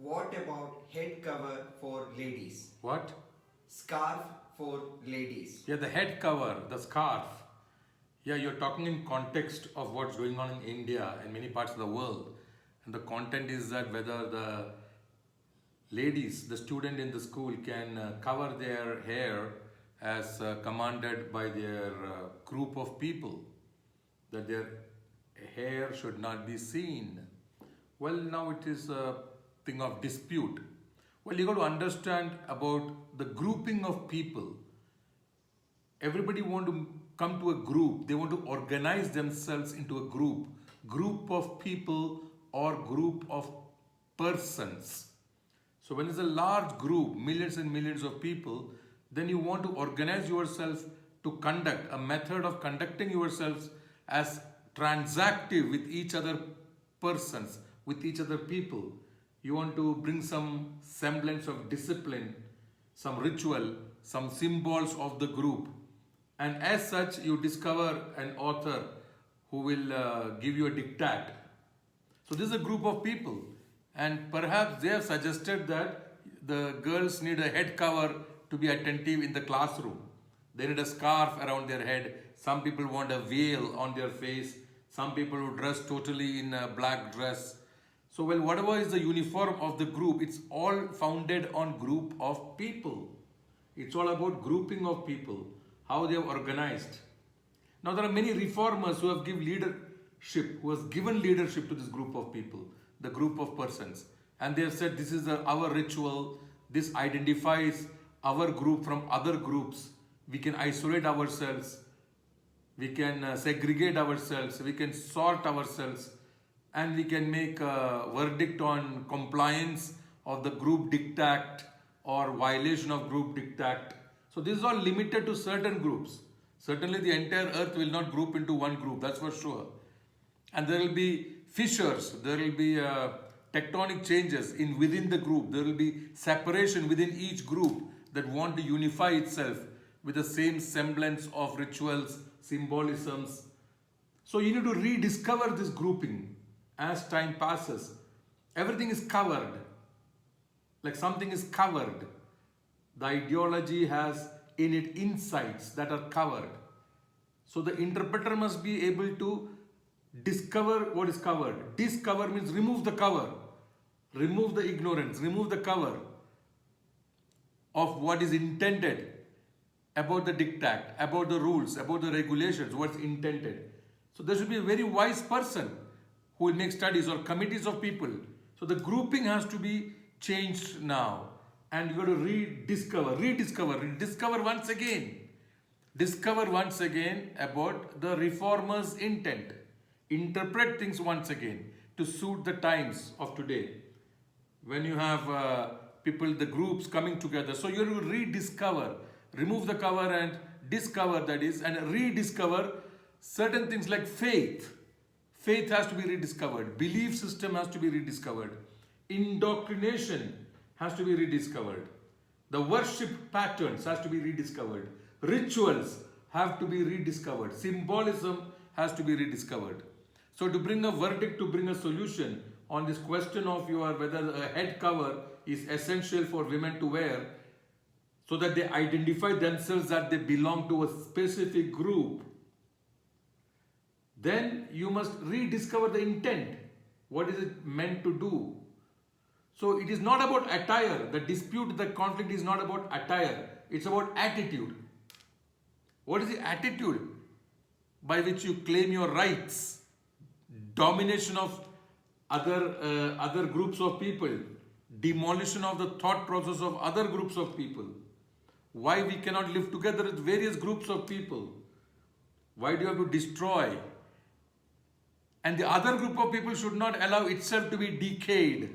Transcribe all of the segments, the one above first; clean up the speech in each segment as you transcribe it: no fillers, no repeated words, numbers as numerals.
What about head cover for ladies? What? Scarf for ladies. Yeah, the head cover, the scarf. Yeah, you're talking in context of what's going on in India and many parts of the world. And the content is that whether the ladies, the student in the school can cover their hair as commanded by their group of people, that their hair should not be seen. Well, now it is a thing of dispute. Well, you got to understand about the grouping of people. Everybody want to come to a group. They want to organize themselves into a group of people or group of persons. So when there's a large group, millions and millions of people, then you want to organize yourself to conduct a method of conducting yourselves as transactive with each other persons, with each other people. You want to bring some semblance of discipline, some ritual, some symbols of the group. And as such, you discover an author who will give you a diktat. So this is a group of people. And perhaps they have suggested that the girls need a head cover to be attentive in the classroom. They need a scarf around their head. Some people want a veil on their face. Some people who dress totally in a black dress. So, well, whatever is the uniform of the group, it's all founded on group of people. It's all about grouping of people, how they have organized. Now, there are many reformers who have given leadership to this group of people, the group of persons. And they have said, this is our ritual, this identifies our group from other groups. We can isolate ourselves, we can segregate ourselves, we can sort ourselves, and we can make a verdict on compliance of the group diktat or violation of group diktat. So this is all limited to certain groups. Certainly the entire earth will not group into one group, that's for sure. And there will be fissures, there will be tectonic changes within the group, there will be separation within each group that want to unify itself with the same semblance of rituals, symbolisms. So you need to rediscover this grouping as time passes. Everything is covered, like something is covered. The ideology has in it insights that are covered. So the interpreter must be able to discover what is covered. Discover means remove the cover, remove the ignorance, remove the cover of what is intended about the diktat, about the rules, about the regulations, what's intended. So there should be a very wise person who will make studies or committees of people. So the grouping has to be changed now. And you got to rediscover once again. Discover once again about the reformers' intent. Interpret things once again to suit the times of today. When you have people, the groups coming together. So you have to rediscover, remove the cover and discover, that is, and rediscover certain things like faith. Faith has to be rediscovered. Belief system has to be rediscovered. Indoctrination has to be rediscovered. The worship patterns has to be rediscovered. Rituals have to be rediscovered. Symbolism has to be rediscovered. So to bring a verdict, to bring a solution on this question of whether a head cover is essential for women to wear so that they identify themselves that they belong to a specific group, then you must rediscover the intent. What is it meant to do? So it is not about attire. The dispute, the conflict is not about attire. It's about attitude. What is the attitude by which you claim your rights? Domination of other groups of people. Demolition of the thought process of other groups of people. Why we cannot live together with various groups of people? Why do you have to destroy? And the other group of people should not allow itself to be decayed.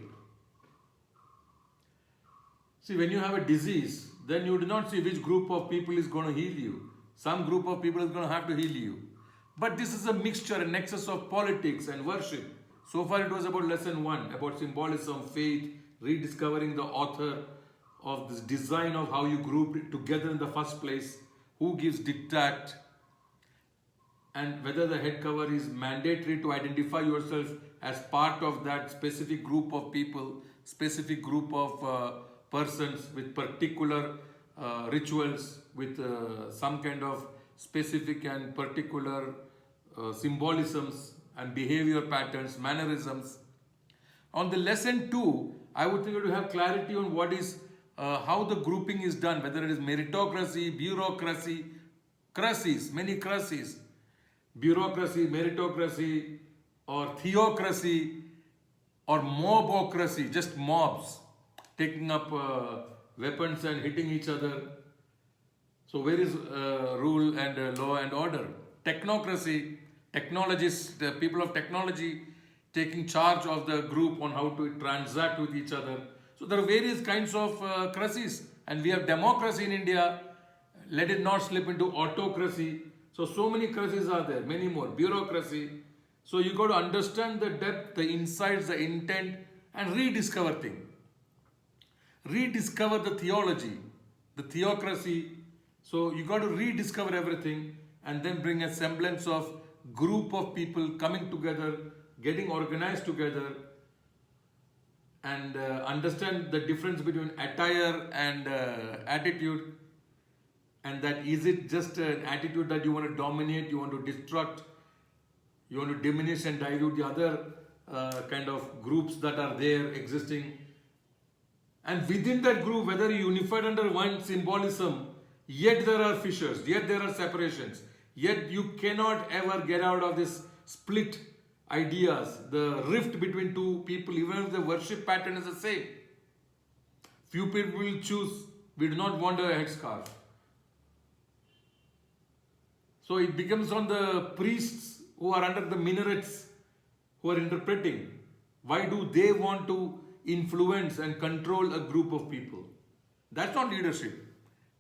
See, when you have a disease, then you do not see which group of people is going to heal you. Some group of people is going to have to heal you. But this is a mixture, a nexus of politics and worship. So far it was about lesson 1, about symbolism, faith, rediscovering the author of this design of how you group it together in the first place, who gives diktat, and whether the head cover is mandatory to identify yourself as part of that specific group of people, specific group of persons with particular rituals, with some kind of specific and particular symbolisms and behavior patterns, mannerisms. On the lesson 2, I would think to have clarity on what is, how the grouping is done, whether it is meritocracy, bureaucracy, crises, many crises, bureaucracy, meritocracy, or theocracy, or mobocracy, just mobs taking up weapons and hitting each other. So where is rule and law and order? Technocracy, technologists, the people of technology taking charge of the group on how to transact with each other. So there are various kinds of crises, and we have democracy in India. Let it not slip into autocracy. So many crises are there, many more. Bureaucracy. So you got to understand the depth, the insights, the intent, and rediscover things. Rediscover the theology, the theocracy. So you got to rediscover everything and then bring a semblance of group of people coming together, getting organized together, and understand the difference between attire and attitude. And that is it just an attitude that you want to dominate, you want to destruct, you want to diminish and dilute the other kind of groups that are there existing. And within that group, whether you unified under one symbolism, yet there are fissures, yet there are separations, yet you cannot ever get out of this split ideas, the rift between two people, even if the worship pattern is the same. Few people will choose, we do not want a headscarf. So it becomes on the priests who are under the minarets who are interpreting. Why do they want to influence and control a group of people? That's not leadership.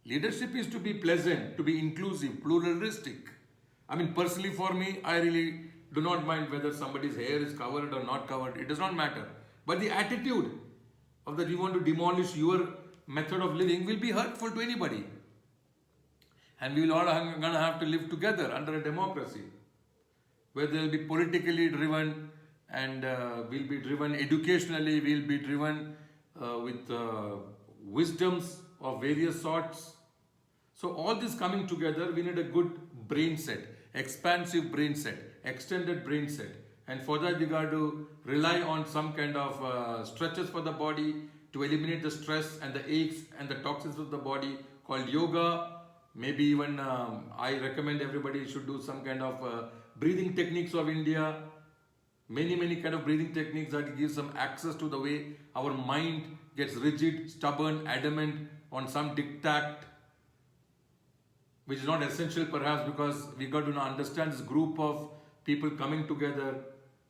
Leadership is to be pleasant, to be inclusive, pluralistic. I mean, personally for me, I really do not mind whether somebody's hair is covered or not covered. It does not matter. But the attitude of that you want to demolish your method of living will be hurtful to anybody. And we will all going to have to live together under a democracy where they will be politically driven and we'll be driven educationally, we'll be driven with wisdoms of various sorts. So all this coming together, we need a good brain set, expansive brain set, extended brain set. And for that, we got to rely on some kind of stretches for the body to eliminate the stress and the aches and the toxins of the body called yoga. Maybe even I recommend everybody should do some kind of breathing techniques of India. Many kind of breathing techniques that give some access to the way our mind gets rigid, stubborn, adamant on some diktat, which is not essential perhaps because we got to understand this group of people coming together,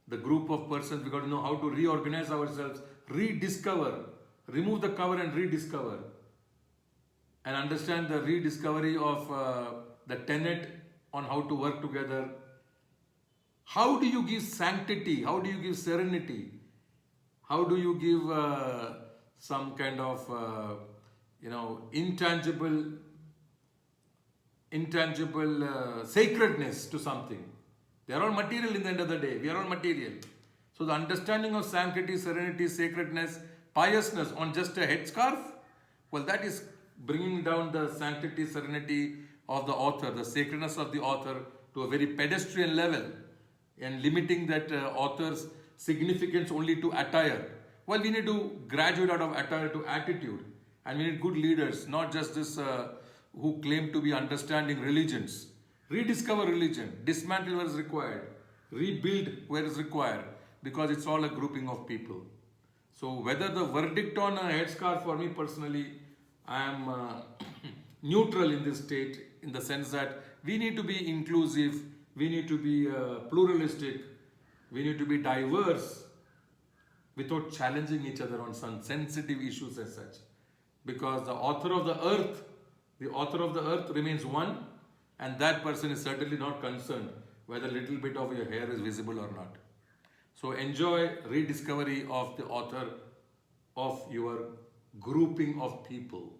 the group of persons, we got to know how to reorganize ourselves, rediscover, remove the cover and rediscover. And understand the rediscovery of the tenet on how to work together. How do you give sanctity? How do you give serenity? How do you give some kind of, intangible sacredness to something? They are all material in the end of the day. We are all material. So the understanding of sanctity, serenity, sacredness, piousness on just a headscarf, well, that is bringing down the sanctity, serenity of the author, the sacredness of the author to a very pedestrian level and limiting that author's significance only to attire. Well, we need to graduate out of attire to attitude, and we need good leaders, not just this who claim to be understanding religions. Rediscover religion, dismantle where is required, rebuild where is required, because it's all a grouping of people. So whether the verdict on a headscarf, for me personally, I am neutral in this state, in the sense that we need to be inclusive, we need to be pluralistic, we need to be diverse without challenging each other on some sensitive issues as such. Because the author of the earth remains one, and that person is certainly not concerned whether a little bit of your hair is visible or not. So enjoy rediscovery of the author of your grouping of people.